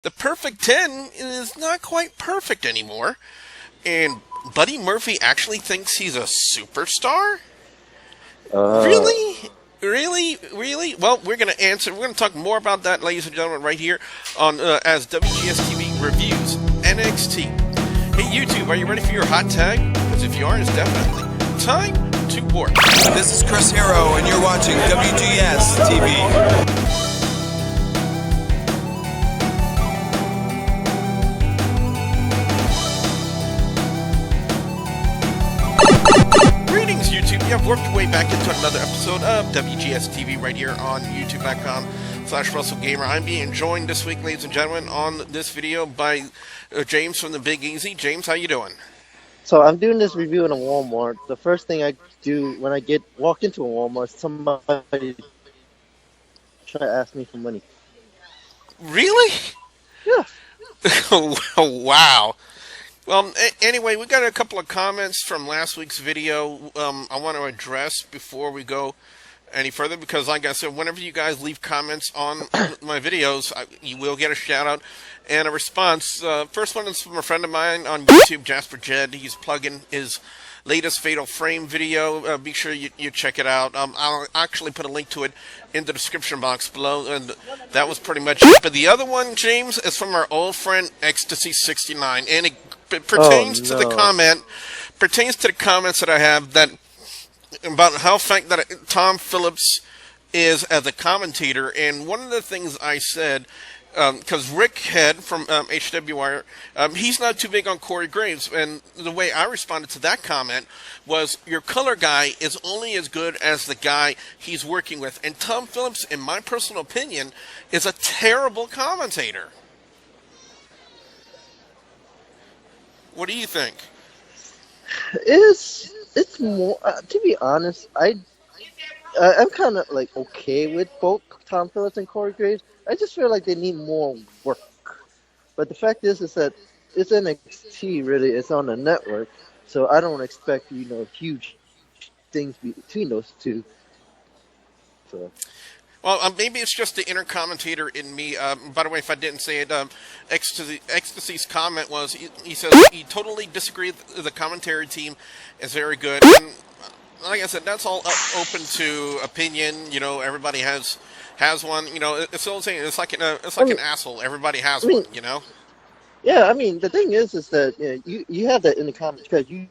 The perfect 10 is not quite perfect anymore. And Buddy Murphy actually thinks he's a superstar? Uh, Really? Really? Really? Well, we're going to answer. We're going to talk more about that, ladies and gentlemen, right here on as WGS-TV reviews NXT. Hey, YouTube, are you ready for your hot tag? Because if you aren't, it's definitely time to work. This is Chris Hero, and you're watching WGS-TV. Greetings, YouTube. You have worked your way back into another episode of WGS TV right here on YouTube.com/RussellGamer. I'm being joined this week, ladies and gentlemen, on this video by James from the Big Easy. James, how you doing? so I'm doing this review in a Walmart. The first thing I do when I walk into a Walmart, somebody try to ask me for money. Really? Yeah. Oh, wow. Well, anyway, we got a couple of comments from last week's video I want to address before we go any further, because like I said, whenever you guys leave comments on my videos, you will get a shout out and a response. First one is from a friend of mine on YouTube, Jasper Jed. He's plugging his latest Fatal Frame video. Be sure you check it out. I'll actually put a link to it in the description box below, and that was pretty much it. But the other one, James, is from our old friend Ecstasy69, and it pertains to the comments that I have that about how fact that Tom Phillips is as a commentator. And one of the things I said, because Rick Head from HWR, he's not too big on Corey Graves, and the way I responded to that comment was, your color guy is only as good as the guy he's working with. And Tom Phillips, in my personal opinion, is a terrible commentator. What do you think? It's more to be honest. I'm kind of like okay with both Tom Phillips and Corey Graves. I just feel like they need more work. But the fact is that it's NXT, really. It's on the network, so I don't expect huge things between those two. So. Well, maybe it's just the inner commentator in me. By the way, if I didn't say it, Ecstasy's comment was, he says he totally disagreed. The commentary team is very good. And like I said, that's all open to opinion. You know, everybody has one. You know, it's all saying it's like an asshole. Everybody has one. You know. Yeah, I mean, the thing is that you have that in the comments because you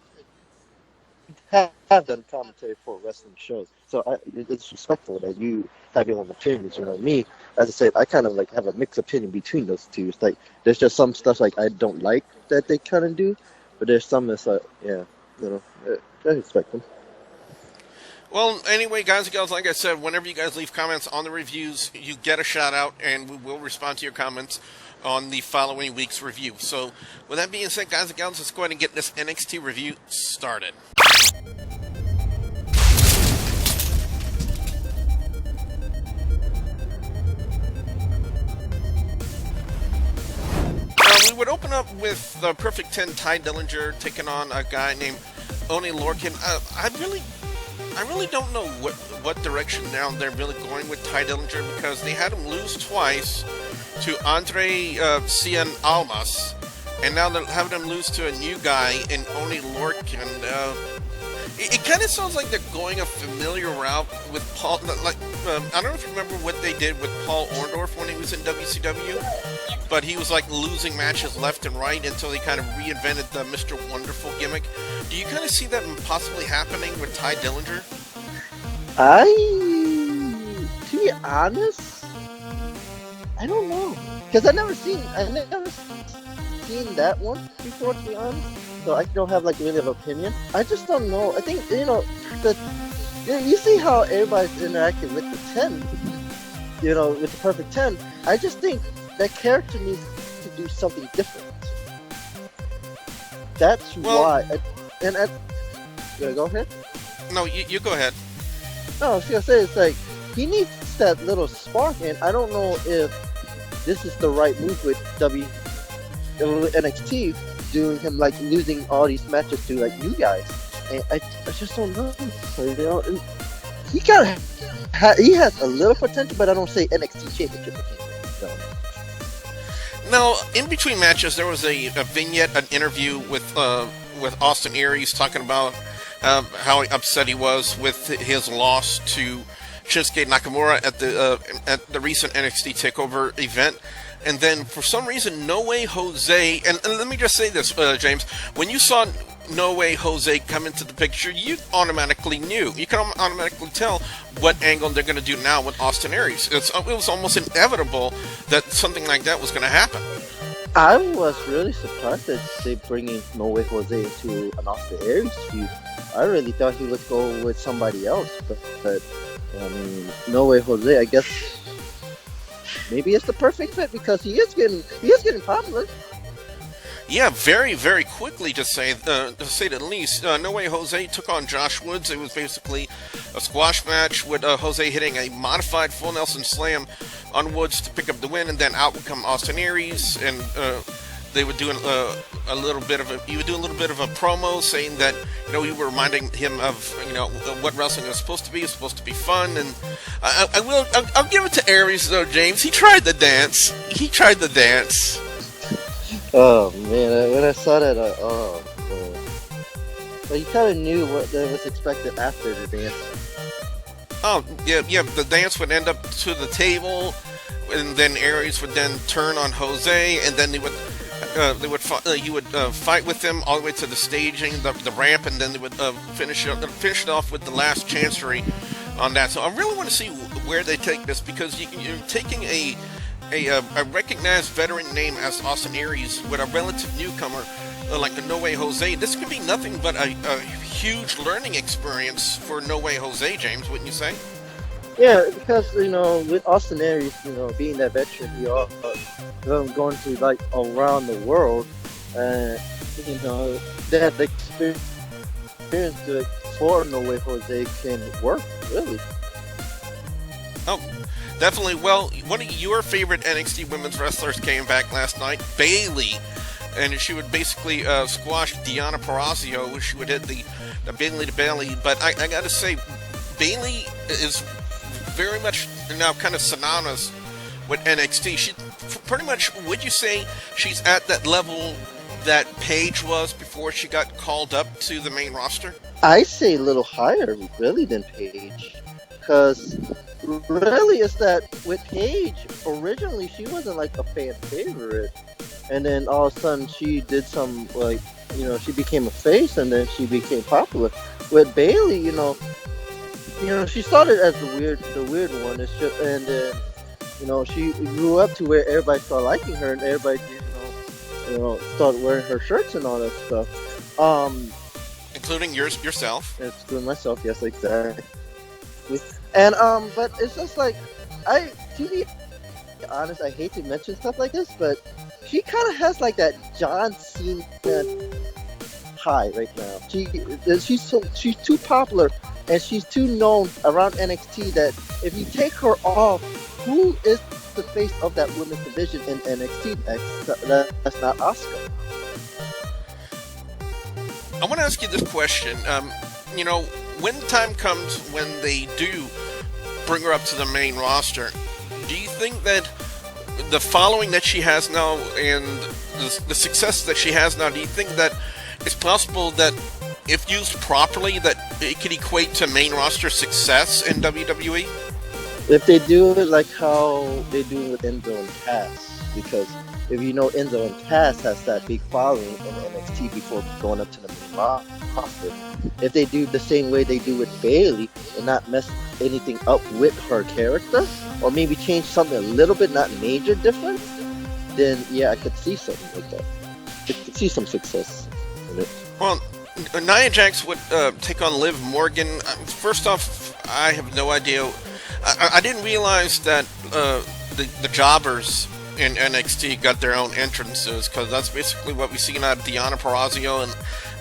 have done commentary for wrestling shows, so it's respectful that you have your own opinions. You know, me, as I said, I kind of like have a mixed opinion between those two. It's like there's just some stuff like I don't like that they kind of do, but there's some that's like, yeah, I respect them. Well, anyway, guys and gals, like I said, whenever you guys leave comments on the reviews, you get a shout out, and we will respond to your comments on the following week's review. So, with that being said, guys and gals, let's go ahead and get this NXT review started. We would open up with the Perfect 10 Ty Dillinger taking on a guy named Oney Lorcan. I really don't know what direction now they're really going with Ty Dillinger, because they had him lose twice to Andre Cien Almas, and now they're having him lose to a new guy in Oney Lorcan. It kind of sounds like they're going a familiar route with Paul. Like I don't know if you remember what they did with Paul Orndorff when he was in WCW, but he was like losing matches left and right until he kind of reinvented the Mr. Wonderful gimmick. Do you kind of see that possibly happening with Ty Dillinger? To be honest, I don't know, because I've never seen that one before, to be honest. So I don't have like really an opinion. I just don't know. I think you see how everybody's interacting with the 10, with the Perfect 10. I just think that character needs to do something different. That's why. Go ahead. No, you go ahead. No, I was gonna say, it's like he needs that little spark, and I don't know if this is the right move with NXT, doing him like losing all these matches to like new guys, and I just don't know. And he has a little potential, but I don't say NXT championship potential. So. Now, in between matches, there was a vignette, an interview with Austin Aries talking about how upset he was with his loss to Shinsuke Nakamura at the recent NXT Takeover event. And then, for some reason, No Way Jose, and let me just say this, James, when you saw No Way Jose come into the picture, you automatically knew. You can automatically tell what angle they're going to do now with Austin Aries. It was almost inevitable that something like that was going to happen. I was really surprised that they bringing No Way Jose into an Austin Aries feud. I really thought he would go with somebody else, but I mean, No Way Jose, I guess maybe it's the perfect fit because he is getting popular. Yeah, very, very quickly to say the least. No Way Jose took on Josh Woods. It was basically a squash match with Jose hitting a modified full Nelson slam on Woods to pick up the win, and then out would come Austin Aries, and they would do a little bit of a promo saying that we were reminding him of what wrestling is supposed to be. It's supposed to be fun, and I'll give it to Aries though, James. He tried the dance. Oh man, when I saw that, oh man. But you kind of knew what was expected after the dance. Oh yeah. The dance would end up to the table, and then Aries would then turn on Jose, and then he would fight with him all the way to the staging, the ramp, and then they would finish it off with the last chancery on that. So I really want to see where they take this, because you're taking a recognized veteran name as Austin Aries with a relative newcomer like a No Way Jose. This could be nothing but a huge learning experience for No Way Jose, James, wouldn't you say? Yeah, because with Austin Aries, being that veteran, going to like around the world, they have the experience to for No Way Jose can work really. Oh, definitely. Well, one of your favorite NXT women's wrestlers came back last night, Bayley, and she would basically squash Deonna Purrazzo. She would hit the Bayley to Bayley, but I got to say, Bayley is very much now kind of synonymous with NXT. She pretty much, would you say she's at that level that Paige was before she got called up to the main roster? I say a little higher, really, than Paige, because really it's that with Paige, originally she wasn't like a fan favorite, and then all of a sudden she did some she became a face, and then she became popular. With Bayley, she started as the weird one. It's just, and then she grew up to where everybody started liking her, and everybody started wearing her shirts and all that stuff. Including yourself. Including myself, yes, exactly. And but it's just like, to be honest, I hate to mention stuff like this, but she kind of has like that John Cena high right now. She's too popular, and she's too known around NXT that if you take her off, who is the face of that women's division in NXT? That's not Asuka. I want to ask you this question. When the time comes when they do bring her up to the main roster, do you think that the following that she has now and the success that she has now, do you think that it's possible that if used properly that it could equate to main roster success in WWE? If they do it like how they do it with Enzo and Cass, because if Enzo and Cass has that big following in NXT before going up to the main roster, if they do the same way they do with Bayley and not mess anything up with her character, or maybe change something a little bit, not major difference, then yeah, I could see something like that. I could see some success in it. Well, Nia Jax would take on Liv Morgan. First off, I have no idea. I didn't realize that the jobbers in NXT got their own entrances, because that's basically what we've seen out of Deonna Purrazzo and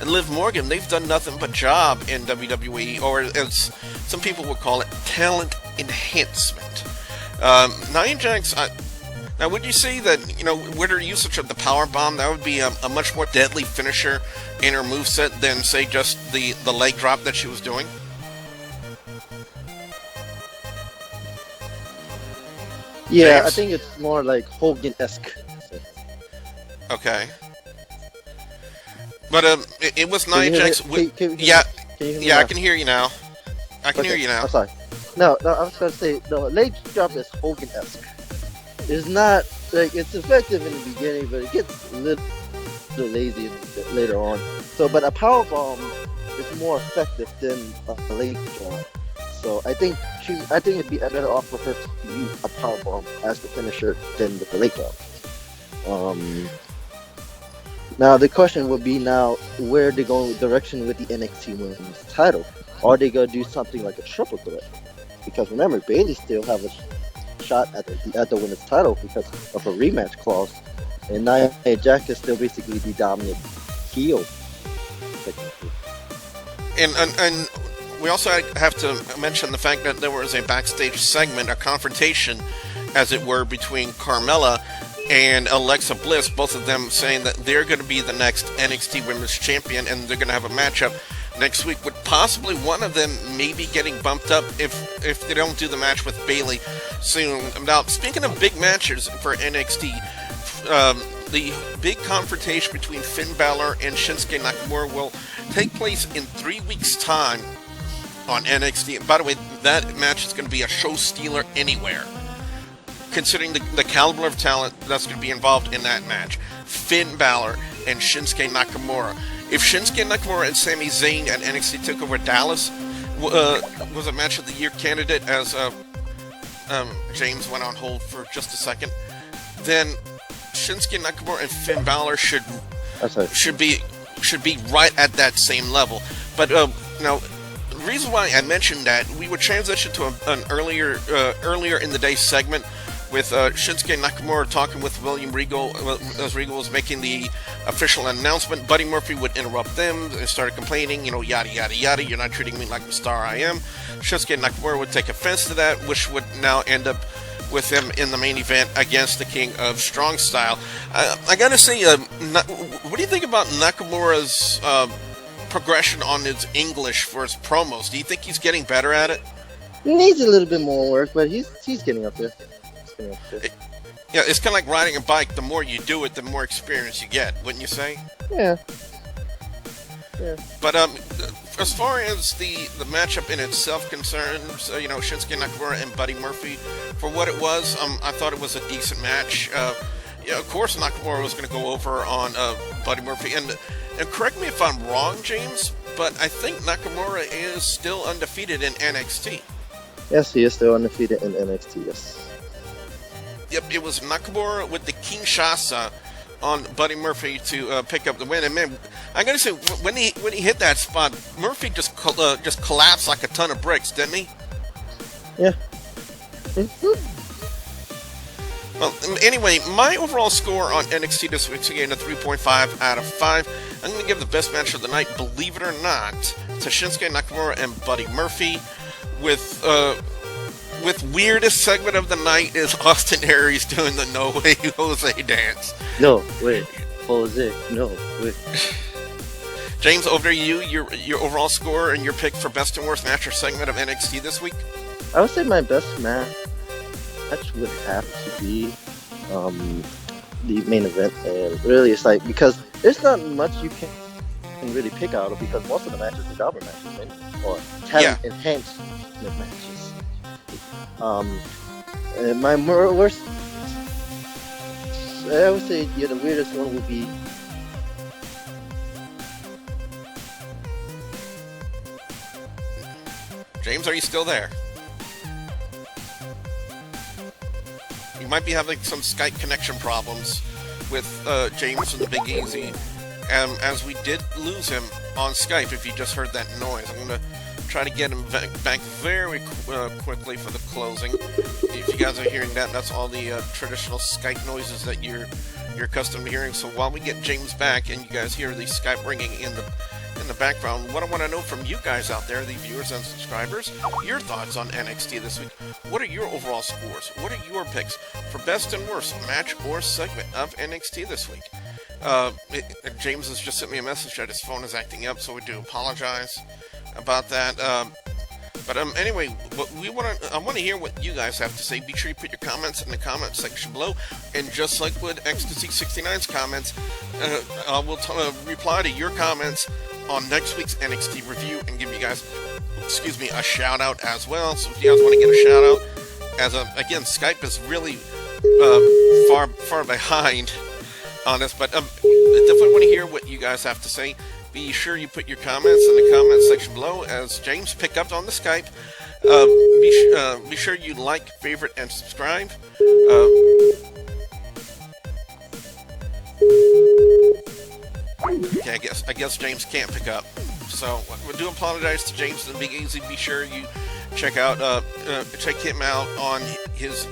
Liv Morgan. They've done nothing but job in WWE, or as some people would call it, talent enhancement. Nia Jax, now would you say that, with her usage of the power bomb, that would be a much more deadly finisher in her moveset than, say, just the leg drop that she was doing? Yeah, James? I think it's more like Hogan-esque. Okay. But it was Nia Can you hear Jax. me? Yeah, Can you hear me yeah, I now? can hear you now. I can hear you now. I'm sorry. No, I was gonna say the leg drop is Hogan-esque. It's not like it's effective in the beginning, but it gets a little lazy later on. So, but a power bomb is more effective than a leg drop. So I think it'd be better off for her to use a power bomb as the finisher than with the leg drop. Now the question would be where they go direction with the NXT Women's title. Are they gonna do something like a triple threat? Because remember, Bayley still have a shot at the women's title because of a rematch clause, and Nia Jax is still basically the dominant heel. And we also have to mention the fact that there was a backstage segment, a confrontation, as it were, between Carmella and Alexa Bliss, both of them saying that they're going to be the next NXT Women's Champion, and they're going to have a matchup next week, with possibly one of them maybe getting bumped up if they don't do the match with Bayley soon. Now, speaking of big matches for NXT, the big confrontation between Finn Balor and Shinsuke Nakamura will take place in 3 weeks' time on NXT. And by the way, that match is going to be a show stealer anywhere, considering the caliber of talent that's going to be involved in that match. Finn Balor and Shinsuke Nakamura. If Shinsuke Nakamura and Sami Zayn at NXT TakeOver Dallas was a match of the year candidate, as James went on hold for just a second, then Shinsuke Nakamura and Finn Balor should be right at that same level. But now, the reason why I mentioned that, we would transition to an earlier in the day segment with Shinsuke Nakamura talking with William Regal as Regal was making the official announcement. Buddy Murphy would interrupt them and started complaining, yada yada yada, you're not treating me like the star I am. Shinsuke Nakamura would take offense to that, which would now end up with him in the main event against the King of Strong Style. I gotta say, what do you think about Nakamura's progression on his English for his promos? Do you think he's getting better at it? He needs a little bit more work, but he's getting up there. Yeah, it's kind of like riding a bike. The more you do it, the more experience you get, wouldn't you say? Yeah. But as far as the matchup in itself concerns, Shinsuke Nakamura and Buddy Murphy, for what it was, I thought it was a decent match. Of course, Nakamura was going to go over on Buddy Murphy, and correct me if I'm wrong, James, but I think Nakamura is still undefeated in NXT. Yes, he is still undefeated in NXT. Yes. Yep, it was Nakamura with the Kinshasa on Buddy Murphy to pick up the win. And man, I gotta say, when he hit that spot, Murphy just collapsed like a ton of bricks, didn't he? Yeah. Well, anyway, my overall score on NXT this week's again a 3.5 out of 5. I'm going to give the best match of the night, believe it or not, to Shinsuke Nakamura and Buddy Murphy. With weirdest segment of the night is Austin Aries doing the No Way Jose dance. No way, Jose. No way. James, over to you. Your overall score and your pick for best and worst match or segment of NXT this week. I would say my best match would have to be the main event, and really it's like, because there's not much you can really pick out of, because most of the matches are jobber matches, right? Or talent enhancement matches. And my worst, I would say, the weirdest one would be James, are you still there? You might be having some Skype connection problems with James from the Big Easy, as we did lose him on Skype. If you just heard that noise, I'm going to try to get him back very quickly for the closing. If you guys are hearing that, that's all the traditional Skype noises that you're accustomed to hearing. So while we get James back and you guys hear the Skype ringing in the background, what I want to know from you guys out there, the viewers and subscribers, your thoughts on NXT this week. What are your overall scores? What are your picks for best and worst match or segment of NXT this week? James has just sent me a message that his phone is acting up, so we do apologize about that. But anyway, I want to hear what you guys have to say. Be sure you put your comments in the comment section below. And just like with Ecstasy 69's comments, I will reply to your comments on next week's NXT review and give you guys, a shout out as well. So if you guys want to get a shout out, again, Skype is really far behind on this, but I definitely want to hear what you guys have to say. Be sure you put your comments in the comment section below as James picked up on the Skype. Be sure you like, favorite, and subscribe. Okay, I guess James can't pick up. So we do apologize to James and Big Easy. Be sure you check him out on his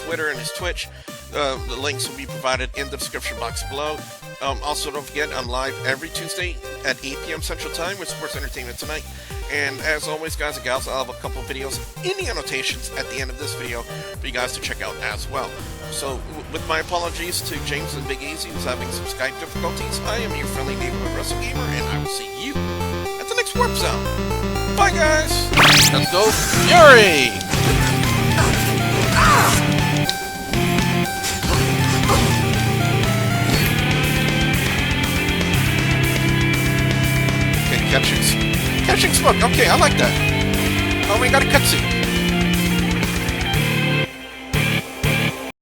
Twitter and his Twitch. The links will be provided in the description box below. Also, don't forget, I'm live every Tuesday at 8 p.m. Central Time with Sports Entertainment Tonight. And as always, guys and gals, I'll have a couple videos in the annotations at the end of this video for you guys to check out as well. So, with my apologies to James and Big Easy who's having some Skype difficulties, I am your friendly neighborhood wrestling gamer, and I will see you at the next Warp Zone. Bye, guys! Let's go, Fury! Okay, catching smoke. Okay, I like that. Oh, we got a cutscene.